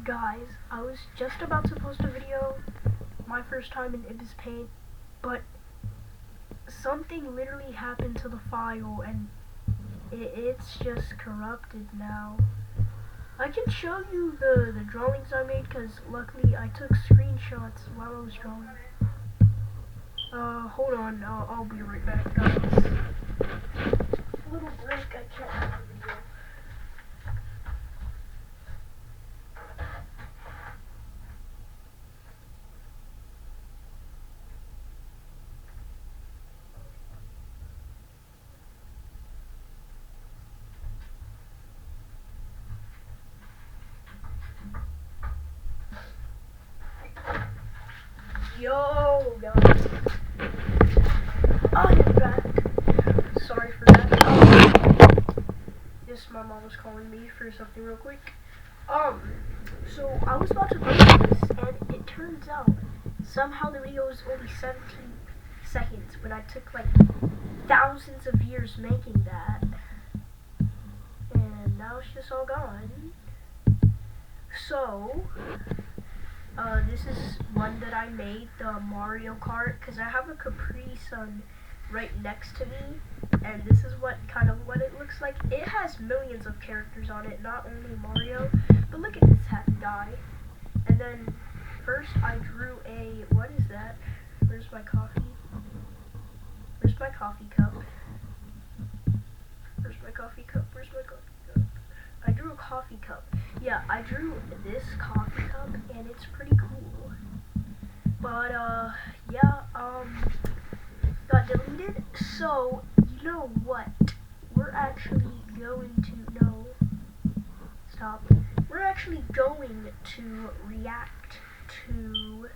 Guys, I was just about to post a video, my first time in Ibis Paint, but something literally happened to the file and it's just corrupted now. I can show you the drawings I made because luckily I took screenshots while I was drawing. Hold on, I'll be right back, guys. Little break, I can't have a video. Yo, guys. I am back. Sorry for that. Yes, my mom was calling me for something real quick. So I was about to post this, and it turns out somehow the video was only 17 seconds, but I took like thousands of years making that, and now it's just all gone. So this is one that I made, the Mario Kart, because I have a Capri Sun right next to me, and this is what it looks like. It has millions of characters on it, not only Mario, but look at this guy. And then first I drew what is that? Where's my coffee? Where's my coffee cup? Where's my coffee cup? Where's my coffee cup? I drew a coffee cup. Yeah, I drew this coffee cup, and it's pretty cool. But, yeah, got deleted. So, you know what? We're actually going to, no, stop. We're actually going to react to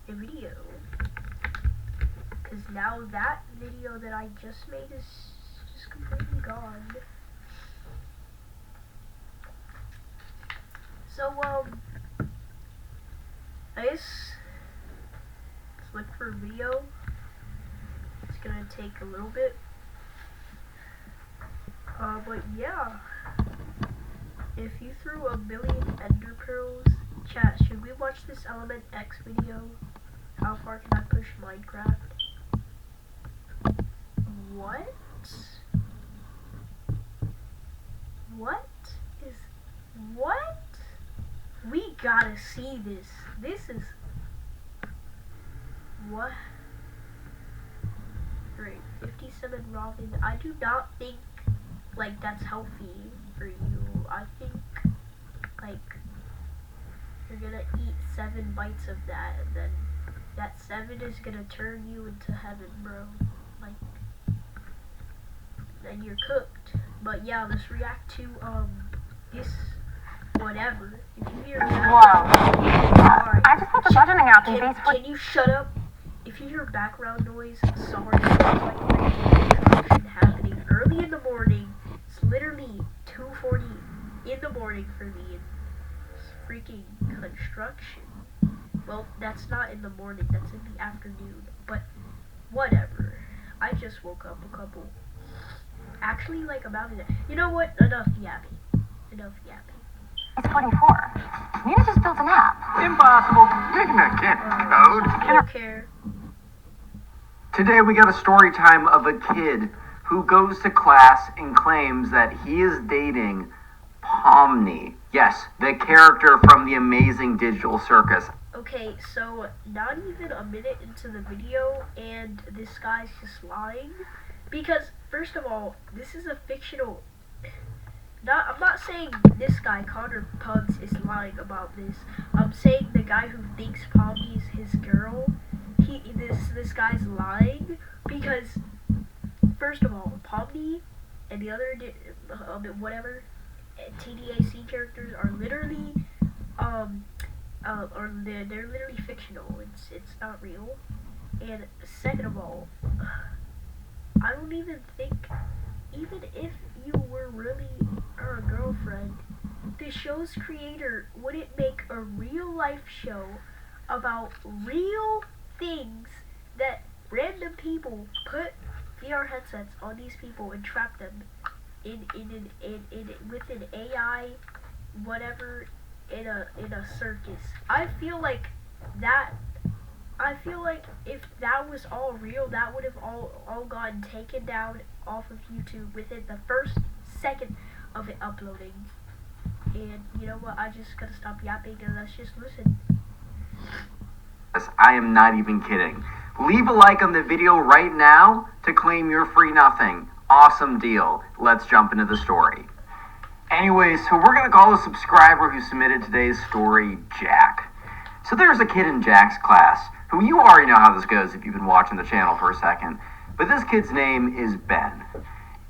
a video. Because now that video that I just made is just completely gone. So, let's look for a video. It's gonna take a little bit. But yeah. If you threw a billion ender pearls, chat, should we watch this Element X video? How far can I push Minecraft? What? What? We gotta see this. This is... What? Great. 57 Robin. I do not think, like, that's healthy for you. I think, like, you're gonna eat 7 bites of that, and then that 7 is gonna turn you into heaven, bro. Like, then you're cooked. But yeah, let's react to, this... Whatever. If you hear Whoa. I just put the budgeting out in Can you shut up? If you hear background noise, sorry. There's like construction happening early in the morning. It's literally 2:40 in the morning for me. And it's freaking construction. Well, that's not in the morning. That's in the afternoon. But whatever. I just woke up a couple. Actually, like about it. You know what? Enough yapping. Enough yapping. It's 44. Nina just built an app. Impossible. Nina can't code. I don't care. Today we got a story time of a kid who goes to class and claims that he is dating Pomni. Yes, the character from the Amazing Digital Circus. Okay, so not even a minute into the video and this guy's just lying. Because, first of all, this is a fictional... I'm not saying this guy, Connor Pugs, is lying about this. I'm saying the guy who thinks Pomni's his girl, this guy's lying because, first of all, Pomni and the other whatever TDAC characters are literally they're literally fictional. It's not real. And second of all, I don't even think, even if you were really her girlfriend, the show's creator wouldn't make a real life show about real things that random people put VR headsets on these people and trap them in with an AI whatever in a circus. I feel like if that was all real, that would have all gotten taken down off of YouTube within the first second of it uploading. And you know what? I just gotta stop yapping and let's just listen. I am not even kidding. Leave a like on the video right now to claim your free nothing. Awesome deal. Let's jump into the story. Anyway, so we're going to call a subscriber who submitted today's story Jack. So there's a kid in Jack's class who you already know how this goes if you've been watching the channel for a second. But this kid's name is Ben.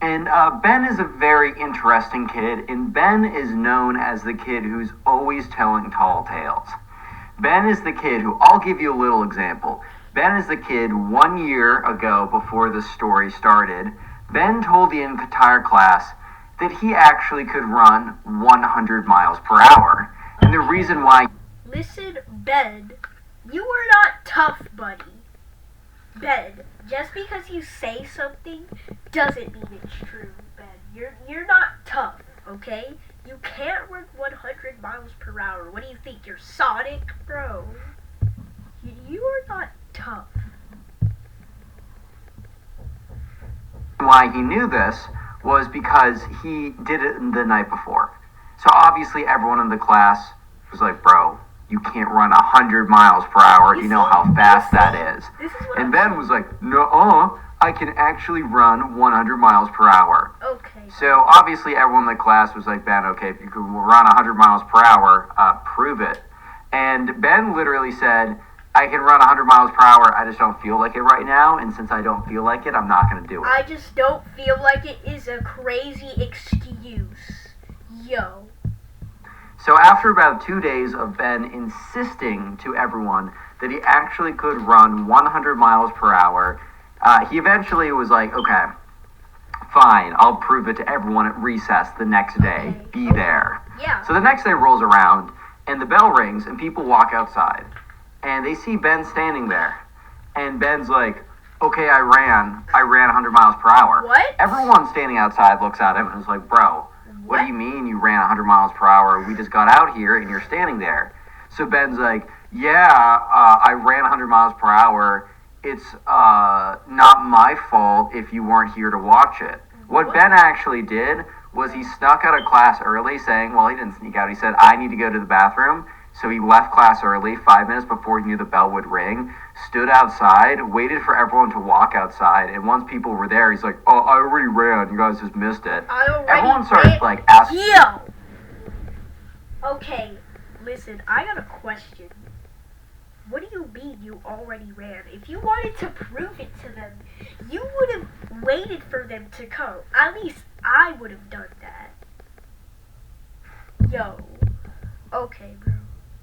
And Ben is a very interesting kid, and Ben is known as the kid who's always telling tall tales. Ben is the kid who, I'll give you a little example. Ben is the kid 1 year ago before this story started. Ben told the entire class that he actually could run 100 miles per hour. And the reason why... Listen, Ben, you are not tough, buddy. Ben, just because you say something doesn't mean it's true, Ben. You're not tough, okay? You can't run 100 miles per hour. What do you think? You're Sonic, bro. You are not tough. Why he knew this was because he did it the night before. So obviously everyone in the class was like, bro, you can't run 100 miles per hour. You know how fast that is. And Ben was like, no, I can actually run 100 miles per hour. Okay. So obviously everyone in the class was like, Ben, okay, if you can run 100 miles per hour, prove it. And Ben literally said, I can run 100 miles per hour, I just don't feel like it right now, and since I don't feel like it, I'm not going to do it. I just don't feel like it is a crazy excuse. Yo. So after about 2 days of Ben insisting to everyone that he actually could run 100 miles per hour, he eventually was like, okay, fine, I'll prove it to everyone at recess the next day. Okay. Be there. Yeah. So the next day rolls around, and the bell rings, and people walk outside. And they see Ben standing there. And Ben's like, okay, I ran 100 miles per hour. What? Everyone standing outside looks at him and is like, bro, what do you mean you ran 100 miles per hour? We just got out here and you're standing there. So Ben's like, yeah, I ran 100 miles per hour. It's not my fault if you weren't here to watch it. What Ben actually did was he snuck out of class early saying, well, he didn't sneak out. He said, I need to go to the bathroom. So he left class early, 5 minutes before he knew the bell would ring, stood outside, waited for everyone to walk outside, and once people were there, he's like, oh, I already ran, you guys just missed it. Everyone started, like, asking... Yo! Okay, listen, I got a question. What do you mean you already ran? If you wanted to prove it to them, you would have waited for them to come. At least I would have done that. Yo. Okay, bro.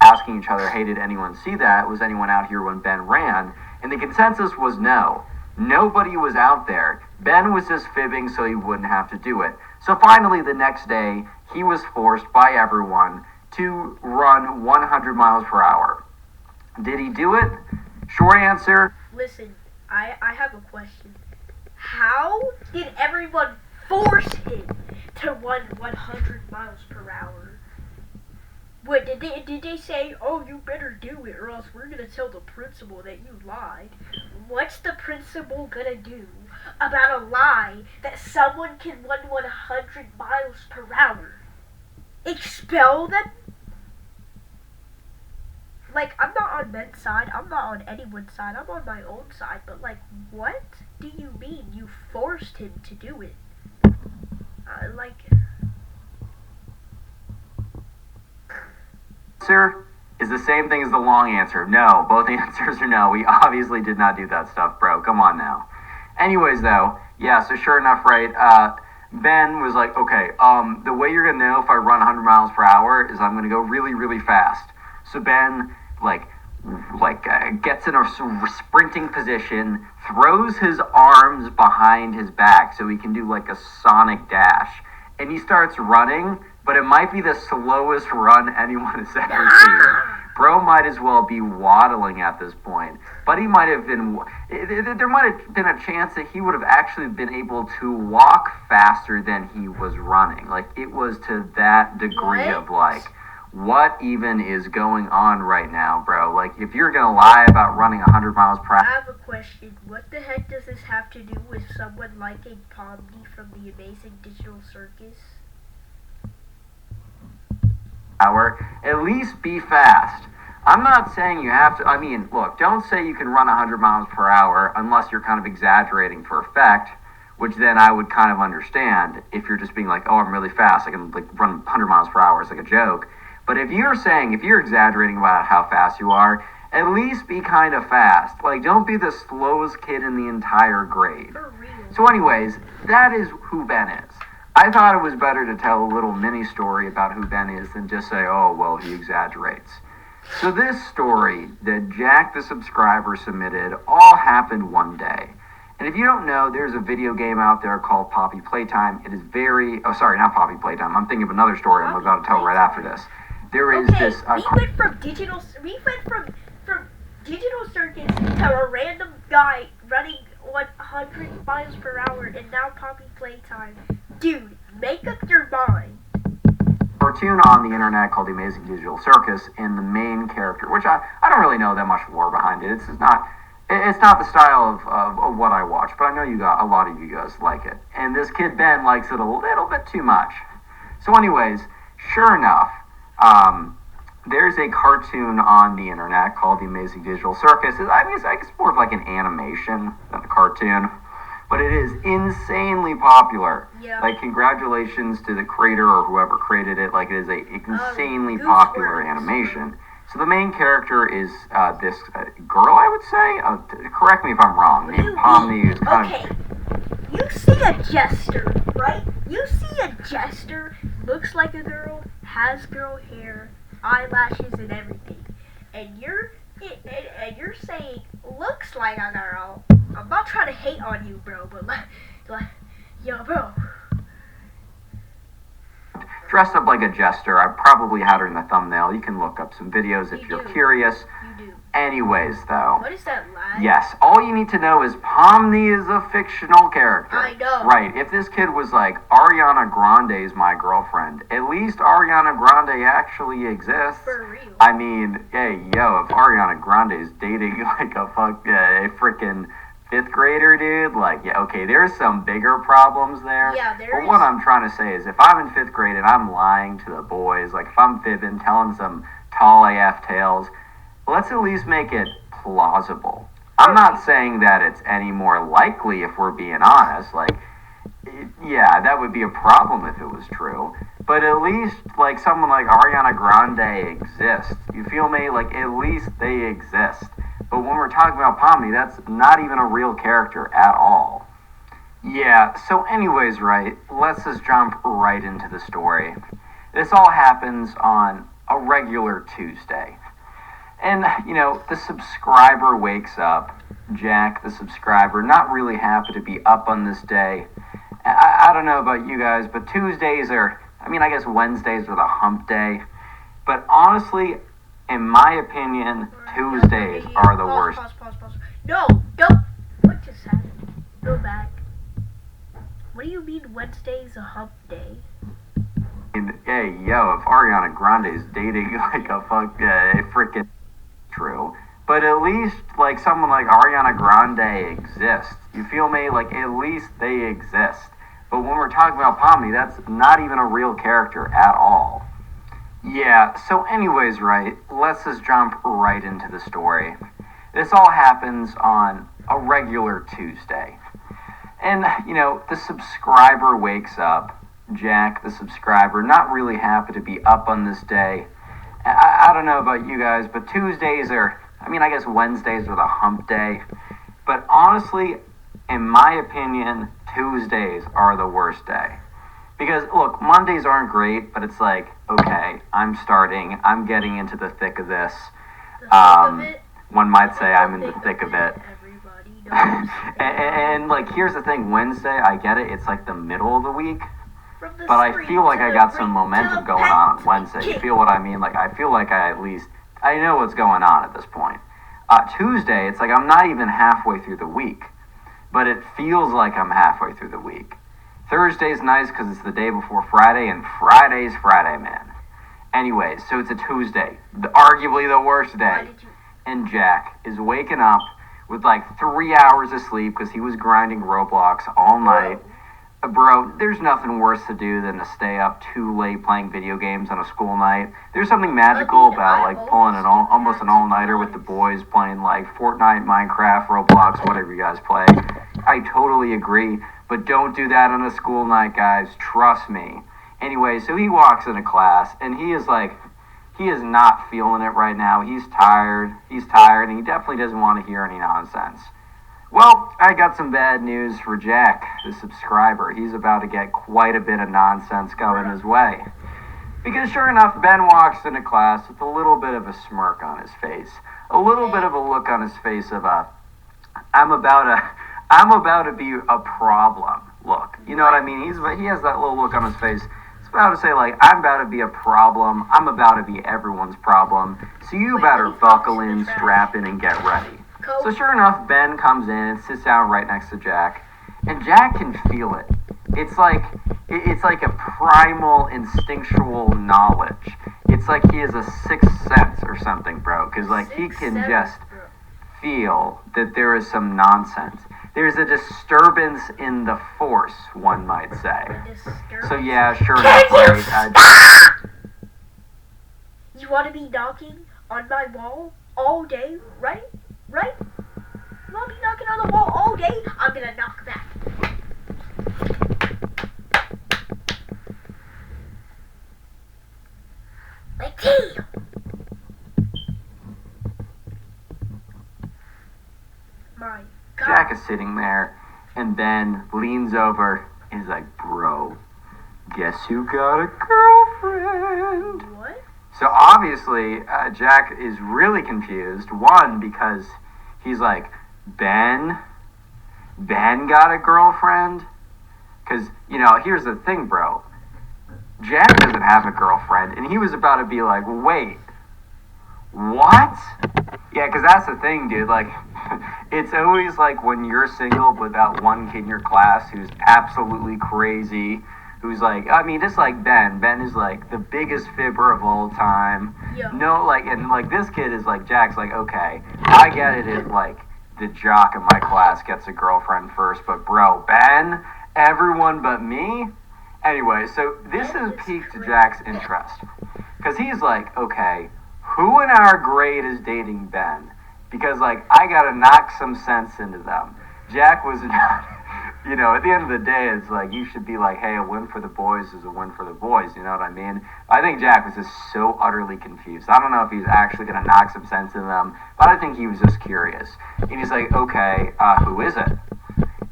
Asking each other, hey, did anyone see that? Was anyone out here when Ben ran? And the consensus was no. Nobody was out there. Ben was just fibbing so he wouldn't have to do it. So finally, the next day, he was forced by everyone to run 100 miles per hour. Did he do it? Short answer. Listen, I have a question. How did everyone force him to run 100 miles per hour? What, did they say, oh, you better do it or else we're going to tell the principal that you lied? What's the principal going to do about a lie that someone can run 100 miles per hour? Expel them? Like, I'm not on Ben's side, I'm not on anyone's side, I'm on my own side, but like, what do you mean you forced him to do it? Answer is the same thing as the long answer. No, both answers are no. We obviously did not do that stuff, bro. Come on now. Anyways, though, yeah, so sure enough, right, Ben was like, okay, the way you're going to know if I run 100 miles per hour is I'm going to go really, really fast. So Ben, gets in a sprinting position, throws his arms behind his back so he can do like a Sonic dash. And he starts running, but it might be the slowest run anyone has ever seen. Bro might as well be waddling at this point. But he might have been... There might have been a chance that he would have actually been able to walk faster than he was running. Like, it was to that degree of, like, what even is going on right now, bro? Like, if you're gonna lie about running 100 miles per I hour, have a question. What the heck does this have to do with someone liking Pomni from the Amazing Digital Circus? at least be fast. I'm not saying you have to, I mean, look, don't say you can run 100 miles per hour unless you're kind of exaggerating for effect, which then I would kind of understand if you're just being like, oh, I'm really fast, I can like run 100 miles per hour, it's like a joke. But if you're exaggerating about how fast you are, at least be kind of fast. Like, don't be the slowest kid in the entire grade. For real. So anyways, that is who Ben is. I thought it was better to tell a little mini story about who Ben is than just say, oh, well, he exaggerates. So this story that Jack the subscriber submitted all happened one day. And if you don't know, there's a video game out there called Poppy Playtime. It is oh, sorry, not Poppy Playtime. I'm thinking of another story I'm about to tell right after this. There is this... we went from digital circus to a random guy running 100 miles per hour, and now Poppy Playtime. Dude, make up your mind. Cartoon on the internet called The Amazing Digital Circus, and the main character, which I don't really know that much lore behind it. It's not the style of what I watch, but I know a lot of you guys like it. And this kid Ben likes it a little bit too much. So anyways, sure enough, there's a cartoon on the internet called The Amazing Digital Circus. I mean, it's more of like an animation than a cartoon, but it is insanely popular. Yeah. Like, congratulations to the creator or whoever created it. Like, it is a insanely popular animation. So the main character is this girl, I would say. Correct me if I'm wrong. Named Pomni. Okay. You see a jester, right? You see a jester, looks like a girl, has girl hair, eyelashes and everything, and you're saying looks like a girl. I'm not trying to hate on you, bro, but like yo, bro. Dressed up like a jester. I probably had her in the thumbnail. You can look up some videos if you're curious. You do. Anyways, though. What is that lie? Yes, all you need to know is Pomni is a fictional character. I know. Right, if this kid was like, Ariana Grande is my girlfriend, at least Ariana Grande actually exists. For real. I mean, hey, yo, if Ariana Grande is dating like a freaking fifth grader, dude, like, yeah, okay, there's some bigger problems there. Yeah, there is. What I'm trying to say is, if I'm in fifth grade and I'm lying to the boys, like if I'm fibbing, telling some tall AF tales, let's at least make it plausible. I'm not saying that it's any more likely if we're being honest. Like, yeah, that would be a problem if it was true. But at least, like, someone like Ariana Grande exists. You feel me? Like, at least they exist. But when we're talking about Pomni, that's not even a real character at all. Yeah, so anyways, right, let's just jump right into the story. This all happens on a regular Tuesday. And, you know, the subscriber wakes up, Jack, the subscriber, not really happy to be up on this day. I don't know about you guys, but Tuesdays are, I guess Wednesdays are the hump day. But honestly, in my opinion, Tuesdays are the worst. Pause. No, don't. What just happened? Go back. What do you mean Wednesday's a hump day? Hey, yo, if Ariana Grande is dating like a freaking true. But at least, like, someone like Ariana Grande exists. You feel me? Like, at least they exist. But when we're talking about Pomni, that's not even a real character at all. Yeah, so anyways, right, let's just jump right into the story. This all happens on a regular Tuesday. And, you know, the subscriber wakes up, Jack, the subscriber, not really happy to be up on this day. I don't know about you guys, but Tuesdays are, I guess Wednesdays are the hump day. But honestly, in my opinion, Tuesdays are the worst day. Because, look, Mondays aren't great, but it's like, okay, I'm getting into the thick of this. One might say I'm in the thick of it. Everybody knows. and, like, here's the thing, Wednesday, I get it, it's like the middle of the week. But I feel like I got some momentum going on Wednesday. You feel what I mean? Like, I feel like I know what's going on at this point. Tuesday, it's like I'm not even halfway through the week. But it feels like I'm halfway through the week. Thursday's nice because it's the day before Friday, and Friday's Friday, man. Anyways, so it's a Tuesday, arguably the worst Why day. did you? And Jack is waking up with like 3 hours of sleep because he was grinding Roblox all night. Bro, there's nothing worse to do than to stay up too late playing video games on a school night. There's something magical about like pulling almost an all-nighter with the boys playing like Fortnite, Minecraft, Roblox, whatever you guys play. I totally agree, but don't do that on a school night, guys. Trust me. Anyway, so he walks into class and he is not feeling it right now. He's tired, and he definitely doesn't want to hear any nonsense. Well, I got some bad news for Jack, the subscriber. He's about to get quite a bit of nonsense coming his way. Because sure enough, Ben walks into class with a little bit of a smirk on his face. A little bit of a look on his face of a, I'm about to be a problem look. You know what I mean? He has that little look on his face. It's about to say like, I'm about to be a problem. I'm about to be everyone's problem. So you better buckle in, strap in, and get ready. So sure enough, Ben comes in and sits down right next to Jack, and Jack can feel it. It's like a primal, instinctual knowledge. It's like he has a sixth sense or something, bro. Because like he can just feel that there is some nonsense. There's a disturbance in the force, one might say. So yeah, sure enough, right? You want to be knocking on my wall all day, right? Right? You want me knocking on the wall all day? I'm gonna knock back. Like, damn! My God. Jack is sitting there, and Ben leans over and is like, bro, guess who got a girlfriend? What? So obviously, Jack is really confused. One, because he's like, Ben got a girlfriend? Because, you know, here's the thing, bro. Jack doesn't have a girlfriend, and he was about to be like, wait, what? Yeah, because that's the thing, dude. Like, it's always like when you're single with that one kid in your class who's absolutely crazy, who's like, I mean, just like Ben. Ben is like the biggest fibber of all time. Yeah. No, like, and like this kid is like, Jack's like, okay, I get it if like the jock in my class gets a girlfriend first, but bro, Ben, everyone but me? Anyway, so this has piqued Jack's interest. Because he's like, okay, who in our grade is dating Ben? Because like, I gotta knock some sense into them. Jack was not... You know, at the end of the day, it's like, you should be like, hey, a win for the boys is a win for the boys, you know what I mean? I think Jack was just so utterly confused. I don't know if he's actually going to knock some sense into them, but I think he was just curious. And he's like, okay, who is it?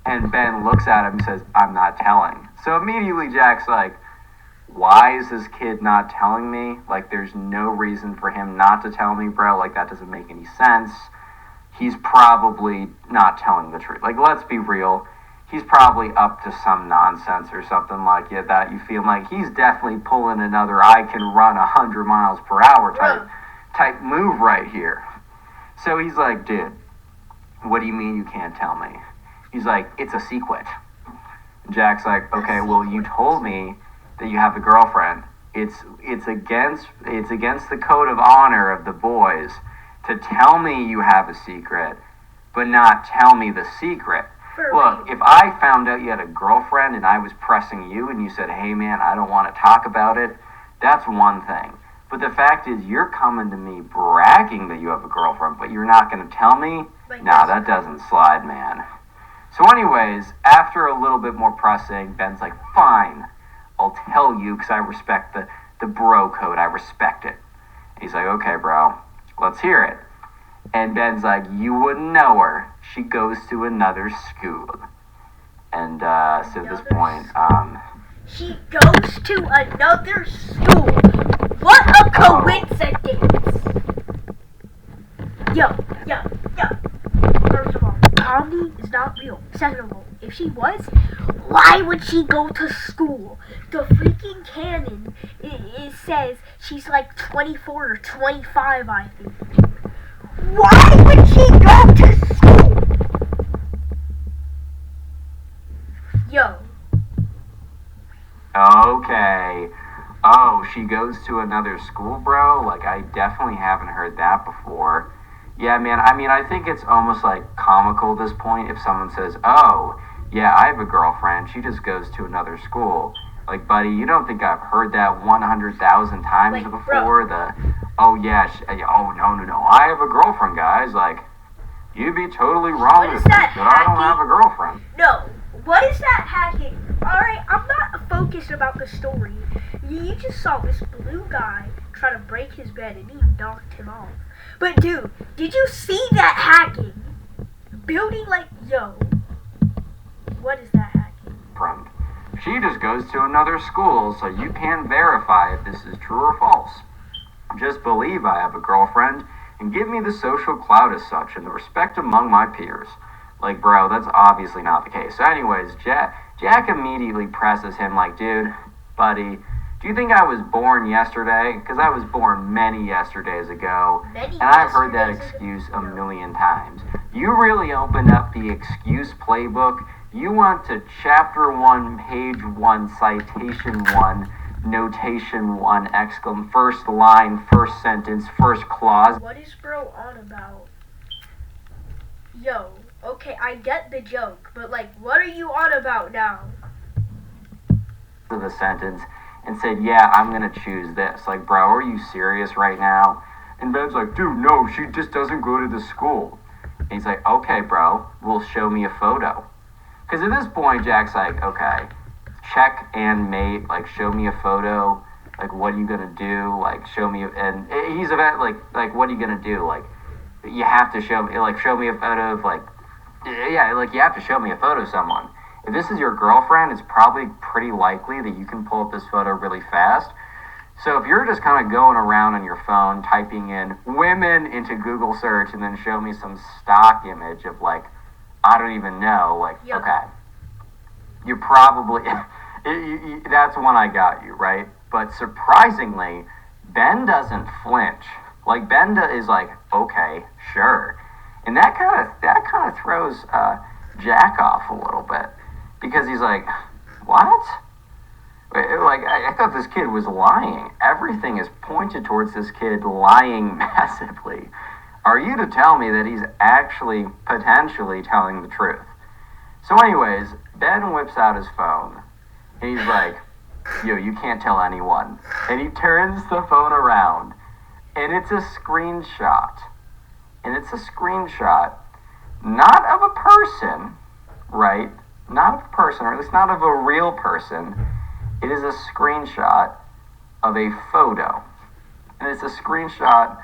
And Ben looks at him and says, I'm not telling. So immediately Jack's like, why is this kid not telling me? Like, there's no reason for him not to tell me, bro. Like, that doesn't make any sense. He's probably not telling the truth. Like, let's be real. He's probably up to some nonsense or something like that you feel like he's definitely pulling another I can run 100 miles per hour type move right here. So he's like, dude, what do you mean you can't tell me? He's like, it's a secret. Jack's like, okay, well, you told me that you have a girlfriend. It's against the code of honor of the boys to tell me you have a secret, but not tell me the secret. Look, if I found out you had a girlfriend and I was pressing you and you said, hey man, I don't want to talk about it, that's one thing. But the fact is, you're coming to me bragging that you have a girlfriend, but you're not going to tell me? Nah, that doesn't slide, man. So anyways, after a little bit more pressing, Ben's like, fine, I'll tell you because I respect the bro code. I respect it. He's like, okay, bro, let's hear it. And Ben's like, you wouldn't know her. She goes to another school. And so at this point, she goes to another school. What a coincidence. Yo. First of all, pomni is not real. Second of all, if she was, why would she go to school? The freaking canon, it says she's like 24 or 25, I think. Why would she go to school? Yo. Okay. Oh, she goes to another school, bro? Like, I definitely haven't heard that before. Yeah, man, I mean, I think it's almost like comical at this point if someone says, oh, yeah, I have a girlfriend. She just goes to another school. Like, buddy, you don't think I've heard that 100,000 times Like, before? bro. Oh, yeah, oh, no, I have a girlfriend, guys. Like, you'd be totally wrong What to is think that, that I don't have hacking? a girlfriend. No. What is that hacking? Alright, I'm not focused about the story. You just saw this blue guy try to break his bed and he knocked him off. But dude, did you see that hacking? Building like, yo. What is that hacking? Friend. She just goes to another school, so you can't verify if this is true or false. Just believe I have a girlfriend and give me the social clout as such and the respect among my peers. Like, bro, that's obviously not the case. So anyways, Jack immediately presses him like, dude, buddy, do you think I was born yesterday? Because I was born many yesterdays ago. And I've heard that excuse a million times. You really opened up the excuse playbook. You went to chapter 1, page 1, citation 1, notation 1, first line, first sentence, first clause. What is bro on about? Yo, okay, I get the joke, but like, what are you on about now? To the sentence and said, yeah, I'm gonna choose this. Like, bro, are you serious right now? And Ben's like, dude, no, she just doesn't go to the school. And he's like, okay, bro, well, show me a photo. Because at this point, Jack's like, okay, check and mate, like, show me a photo. Like, what are you gonna do? Like, show me, and he's about, like, what are you gonna do? Like, you have to show me a photo of, like, yeah, like, you have to show me a photo of someone. If this is your girlfriend, it's probably pretty likely that you can pull up this photo really fast. So if you're just kind of going around on your phone, typing in women into Google search and then show me some stock image of, like, I don't even know, like, Yep. okay. You probably, that's when I got you, right? But surprisingly, Ben doesn't flinch. Like, Ben is like, okay, sure. And that kind of throws Jack off a little bit. Because he's like, what? Like, I thought this kid was lying. Everything is pointed towards this kid lying massively. Are you to tell me that he's actually potentially telling the truth? So anyways, Ben whips out his phone. And he's like, yo, you can't tell anyone. And he turns the phone around. And it's a screenshot. And it's a screenshot, not of a person, right? Not of a person, or at least not of a real person. It is a screenshot of a photo. And it's a screenshot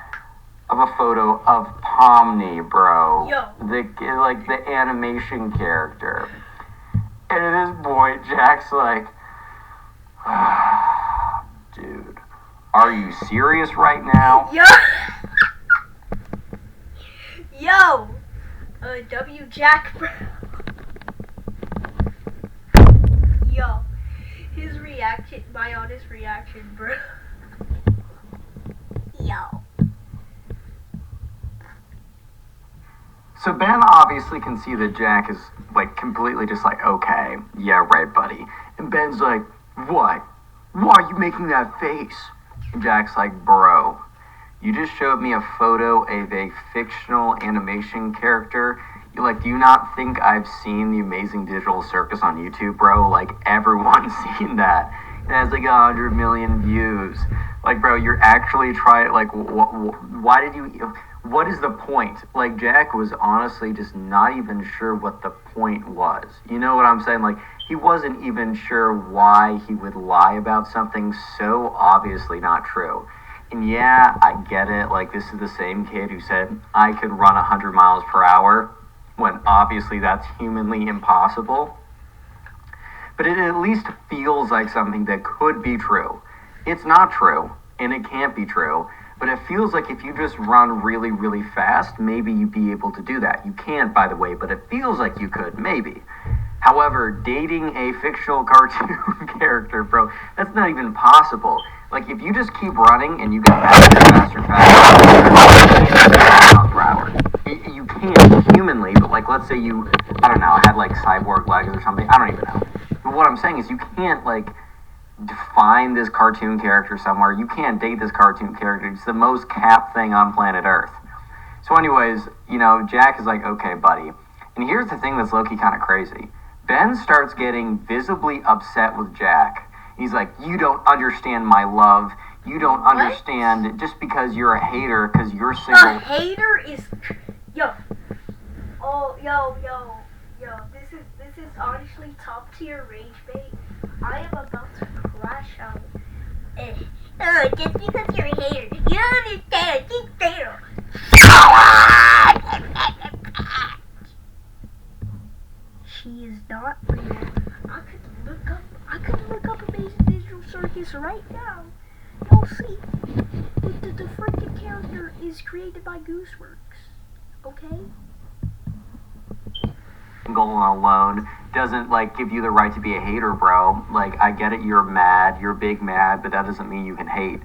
of a photo of Pomni, bro. Yo. The animation character. And at this point, Jack's like, dude, are you serious right now? Yo! Yo! W Jack, bro. Yo. His reaction, my honest reaction, bro. Yo. So Ben obviously can see that Jack is, like, completely just like, okay, yeah, right, buddy. And Ben's like, what? Why are you making that face? And Jack's like, bro, you just showed me a photo of a fictional animation character. Do you not think I've seen The Amazing Digital Circus on YouTube, bro? Like, everyone's seen that. It has, like, 100 million views. Like, bro, you're actually trying, like, why did you... What is the point? Like, Jack was honestly just not even sure what the point was. You know what I'm saying? Like, he wasn't even sure why he would lie about something so obviously not true. And yeah, I get it. Like, this is the same kid who said, I could run 100 miles per hour, when obviously that's humanly impossible. But it at least feels like something that could be true. It's not true, and it can't be true. But it feels like if you just run really, really fast, maybe you'd be able to do that. You can't, by the way, but it feels like you could, maybe. However, dating a fictional cartoon character, bro, that's not even possible. Like, if you just keep running and you get faster, miles per hour. You can't humanly, but, like, let's say you, I don't know, had, like, cyborg legs or something. I don't even know. But what I'm saying is you can't, like, find this cartoon character somewhere. You can't date this cartoon character. It's the most cap thing on planet Earth. So anyways, Jack is like, okay, buddy. And here's the thing that's low-key kind of crazy. Ben starts getting visibly upset with Jack. He's like, you don't understand my love. You don't understand just because you're a hater, because you're single. A hater is... Yo. Oh, yo. This is honestly top tier rage bait. I am about to crash out. Just because you're a hater, you don't understand. Keep fair. She is not real. I could look up Amazing Digital Circus right now. You'll see. The freaking character is created by Gooseworks. Okay? Single and alone doesn't give you the right to be a hater, bro. I get it, you're mad, you're big mad, but that doesn't mean you can hate.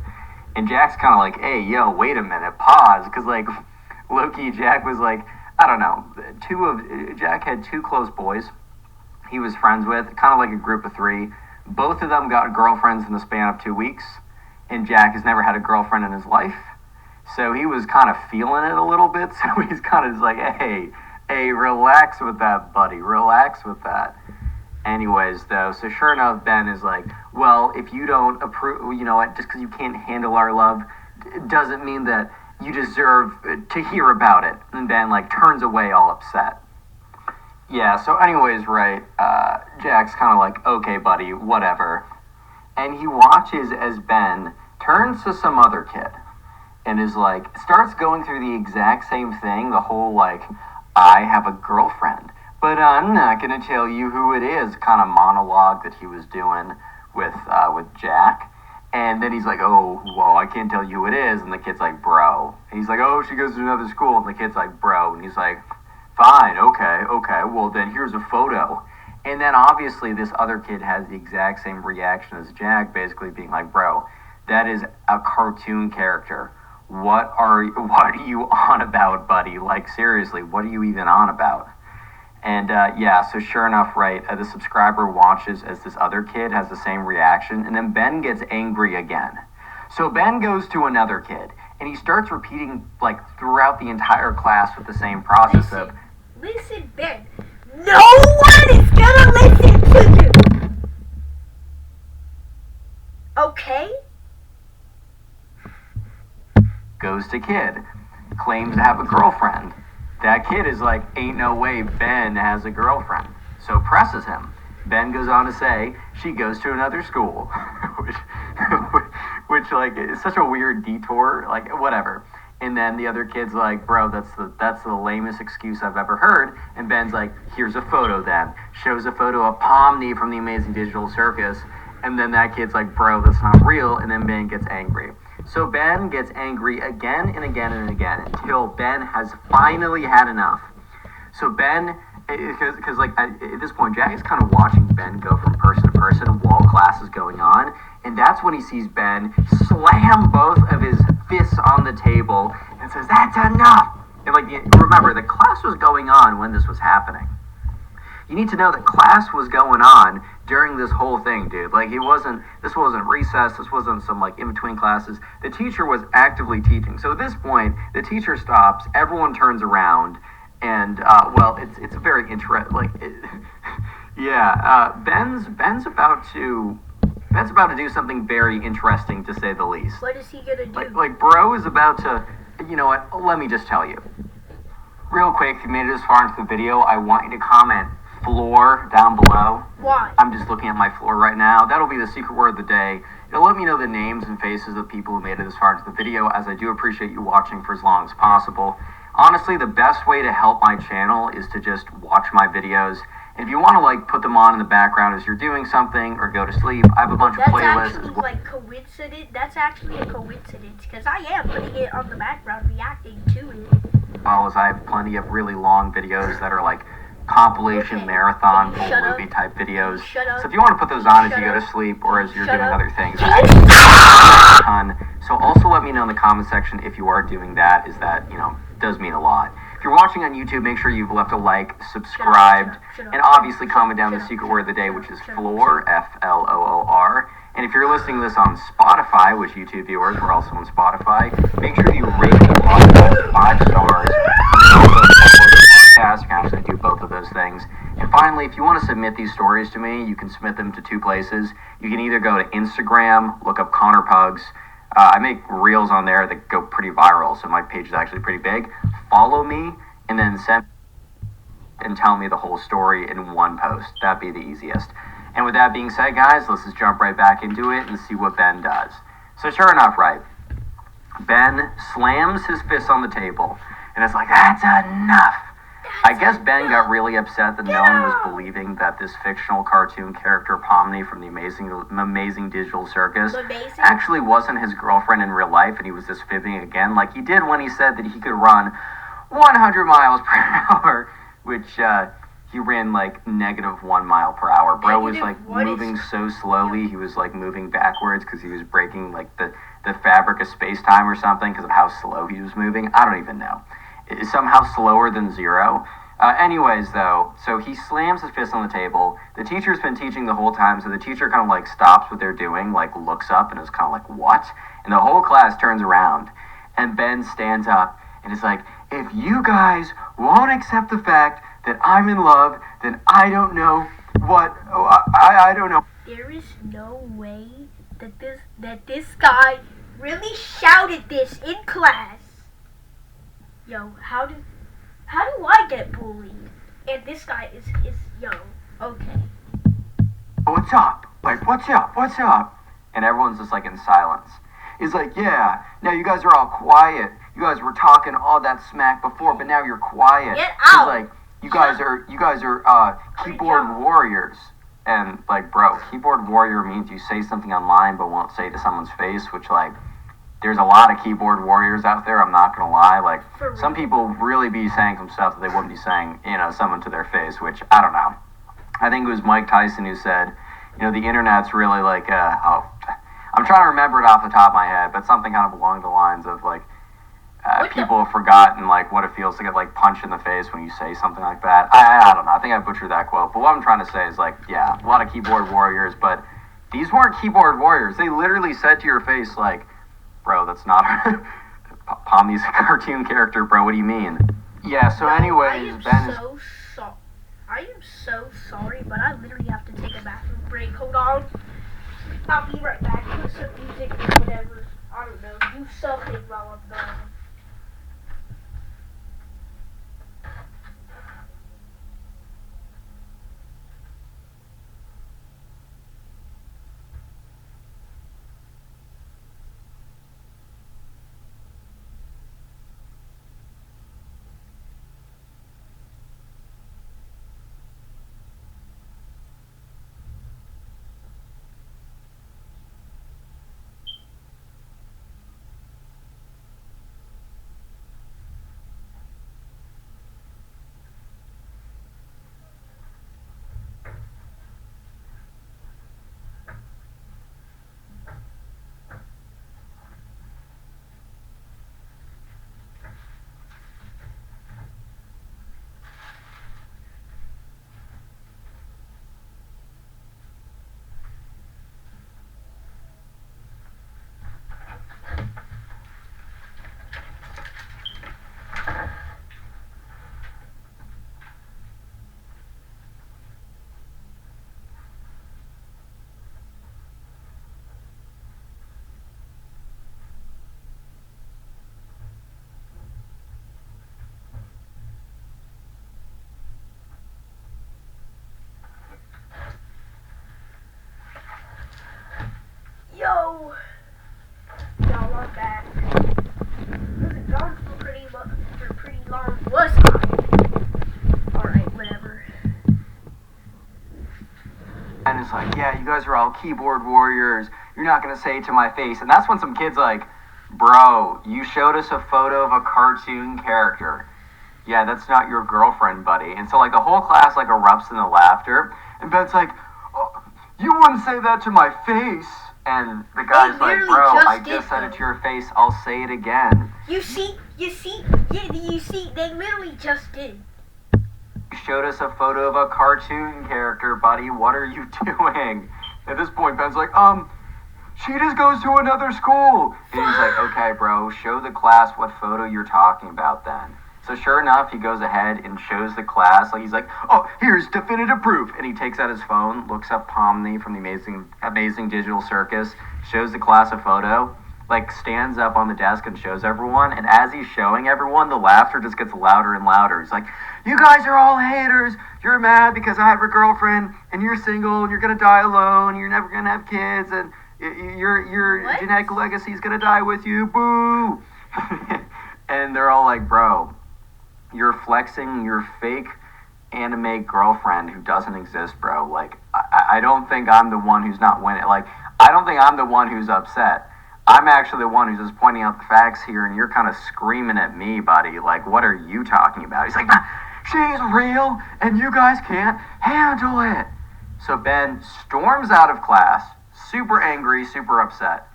And Jack's kind of like, hey, yo, wait a minute, pause, because low-key, Jack was I don't know, Jack had two close boys he was friends with, kind of like a group of three. Both of them got girlfriends in the span of 2 weeks, and Jack has never had a girlfriend in his life, so he was kind of feeling it a little bit. So he's kind of just like, hey, relax with that, buddy, relax with that. Anyways, though, so sure enough, Ben is like, well, if you don't approve, just because you can't handle our love doesn't mean that you deserve to hear about it. And Ben turns away all upset. Yeah, so anyways, right, Jack's kind of like, okay, buddy, whatever. And he watches as Ben turns to some other kid and is starts going through the exact same thing, the whole I have a girlfriend, but I'm not going to tell you who it is kind of monologue that he was doing with Jack. And then he's like, oh, well, I can't tell you who it is. And the kid's like, bro. And he's like, oh, she goes to another school. And the kid's like, bro. And he's like, fine, okay, well, then here's a photo. And then obviously this other kid has the exact same reaction as Jack, basically being like, bro, that is a cartoon character. What are you on about, buddy? Seriously, what are you even on about? And so sure enough, right, the subscriber watches as this other kid has the same reaction, and then Ben gets angry again. So Ben goes to another kid, and he starts repeating throughout the entire class with the same process Listen, Ben. No one is gonna listen to you. Okay? Goes to kid, claims to have a girlfriend. That kid is like, ain't no way Ben has a girlfriend. So presses him. Ben goes on to say, she goes to another school. which is such a weird detour, whatever. And then the other kid's like, bro, that's the lamest excuse I've ever heard. And Ben's like, here's a photo then. Shows a photo of Pomni from the Amazing Digital Circus. And then that kid's like, bro, that's not real. And then Ben gets angry. So Ben gets angry again and again and again until Ben has finally had enough. So Ben, because at this point, Jack is kind of watching Ben go from person to person while class is going on. And that's when he sees Ben slam both of his fists on the table and says, that's enough. And remember, the class was going on when this was happening. You need to know that class was going on during this whole thing, dude. This wasn't recess, this wasn't some in-between classes. The teacher was actively teaching. So at this point, the teacher stops, everyone turns around, and, it's a very interesting, Ben's about to do something very interesting, to say the least. What is he gonna do? Bro is about to, you know what, let me just tell you. Real quick, if you made it this far into the video, I want you to comment floor down below. Why? I'm just looking at my floor right now. That'll be the secret word of the day. It'll let me know the names and faces of people who made it this far into the video, as I do appreciate you watching for as long as possible. Honestly, the best way to help my channel is to just watch my videos. And if you want to put them on in the background as you're doing something or go to sleep, I have a bunch of playlists. That's actually coincidence. That's actually a coincidence, because I am putting it on the background, reacting to it. Well, as I have plenty of really long videos that are compilation Okay. marathon Can you full shut up? movie type videos. Shut up. So if you want to put those on as Shut you go to up. sleep or as you're Shut doing up. other things, Can actually you- a ton. So also let me know in the comment section if you are doing that. Is that, does mean a lot. If you're watching on YouTube, make sure you've left a like, subscribed, Shut up. and obviously comment down Shut the up. secret word of the day, which is Shut up. floor, Floor. And if you're listening to this on Spotify, which YouTube viewers, we're also on Spotify, make sure you rate the podcast 5 stars. And also follow the podcast. You can actually do both of those things. And finally, if you want to submit these stories to me, you can submit them to 2 places. You can either go to Instagram, look up Connor Pugs. I make reels on there that go pretty viral, so my page is actually pretty big. Follow me, and then send and tell me the whole story in one post. That'd be the easiest. And with that being said, guys, let's just jump right back into it and see what Ben does. So sure enough, right, Ben slams his fist on the table, and it's like, that's enough. I guess Ben got really upset that no one was believing that this fictional cartoon character Pomni from the amazing digital circus actually wasn't his girlfriend in real life, and he was just fibbing again, like he did when he said that he could run 100 miles per hour, which he ran like -1 mile per hour. Bro was like moving so slowly, he was like moving backwards because he was breaking like the fabric of space-time or something because of how slow he was moving. I don't even know. Is somehow slower than 0. Anyways, though, so he slams his fist on the table. The teacher's been teaching the whole time, so the teacher kind of like stops what they're doing, like looks up and is kind of like, what? And the whole class turns around, and Ben stands up and is like, if you guys won't accept the fact that I'm in love, then I don't know what, I don't know. There is no way that this guy really shouted this in class. Yo, how do I get bullied? And this guy is okay. What's up? Like, what's up? What's up? And everyone's just like in silence. He's like, yeah, now you guys are all quiet. You guys were talking all that smack before, but now you're quiet. Get He's out. like, you guys are keyboard warriors. And like, bro, keyboard warrior means you say something online but won't say it to someone's face, which like, there's a lot of keyboard warriors out there, I'm not gonna lie. Like, some people really be saying some stuff that they wouldn't be saying, someone to their face, which, I don't know. I think it was Mike Tyson who said, the internet's really like, I'm trying to remember it off the top of my head, but something kind of along the lines of, like, people have forgotten, like, what it feels to get, like, punched in the face when you say something like that. I don't know, I think I butchered that quote, but what I'm trying to say is, like, yeah, a lot of keyboard warriors, but these weren't keyboard warriors. They literally said to your face, like, bro, that's not Pomni's a cartoon character, bro. What do you mean? Yeah, so anyways, Ben is... I am so sorry, but I literally have to take a bathroom break. Hold on. I'll be right back. Put some music or whatever. I don't know. Do something while I'm gone. Yo! Y'all are back. Wasn't gone for pretty long, was I? Alright, whatever. And it's like, yeah, you guys are all keyboard warriors. You're not going to say it to my face. And that's when some kid's like, bro, you showed us a photo of a cartoon character. yeah, that's not your girlfriend, buddy. And so, like, the whole class, like, erupts in the laughter. And Ben's like, oh, you wouldn't say that to my face. And the guy's like, bro, I just said it to your face. I'll say it again. You see, they literally just did. You showed us a photo of a cartoon character, buddy. What are you doing? At this point, Ben's like, she just goes to another school. And he's like, okay, bro, show the class what photo you're talking about then. So sure enough, he goes ahead and shows the class. Like, he's like, oh, here's definitive proof. And he takes out his phone, looks up Pomni from the Amazing Digital Circus, shows the class a photo, like, stands up on the desk and shows everyone. And as he's showing everyone, the laughter just gets louder and louder. He's like, you guys are all haters. You're mad because I have a girlfriend, and you're single, and you're going to die alone. You're never going to have kids, and your genetic legacy is going to die with you. Boo! And they're all like, bro, you're flexing your fake anime girlfriend who doesn't exist, bro. Like, I don't think I'm the one who's not winning. Like, I don't think I'm the one who's upset. I'm actually the one who's just pointing out the facts here, and you're kind of screaming at me, buddy. Like, what are you talking about? He's like, she's real, and you guys can't handle it. So Ben storms out of class, super angry, super upset.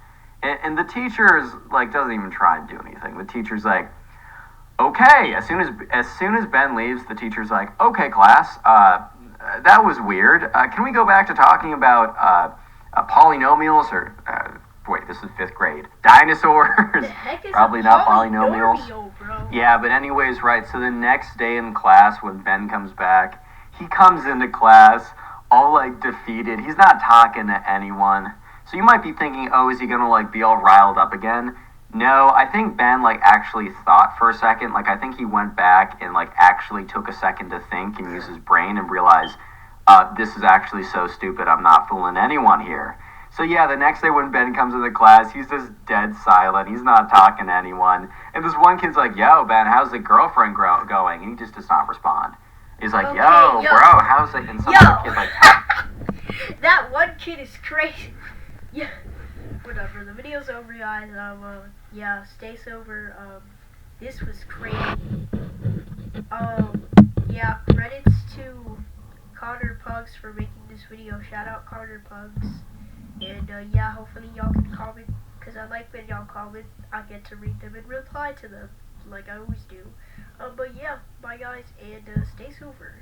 And the teacher is, like, doesn't even try and do anything. The teacher's like, okay, as soon as Ben leaves, the teacher's like, okay, class, that was weird. Can we go back to talking about polynomials or wait, this is 5th grade. Dinosaurs. The heck is Probably not polynomials. Bro? Yeah, but anyways, right. So the next day in class, when Ben comes back, he comes into class all like defeated. He's not talking to anyone. So you might be thinking, oh, is he gonna like be all riled up again? No, I think Ben, like, actually thought for a second. Like, I think he went back and, like, actually took a second to think and use his brain and realize, this is actually so stupid, I'm not fooling anyone here. So, yeah, the next day when Ben comes into class, he's just dead silent. He's not talking to anyone. And this one kid's like, yo, Ben, how's the girlfriend going? And he just does not respond. He's like, yo, bro, how's it? And some other kid's like, that one kid is crazy. Yeah. Whatever, the video's over, guys. Yeah, stay sober. This was crazy. Yeah, credits to Connor Pugs for making this video. Shout out Connor Pugs. And, yeah, hopefully y'all can comment, because I like when y'all comment. I get to read them and reply to them, like I always do. But yeah, bye guys, and stay sober.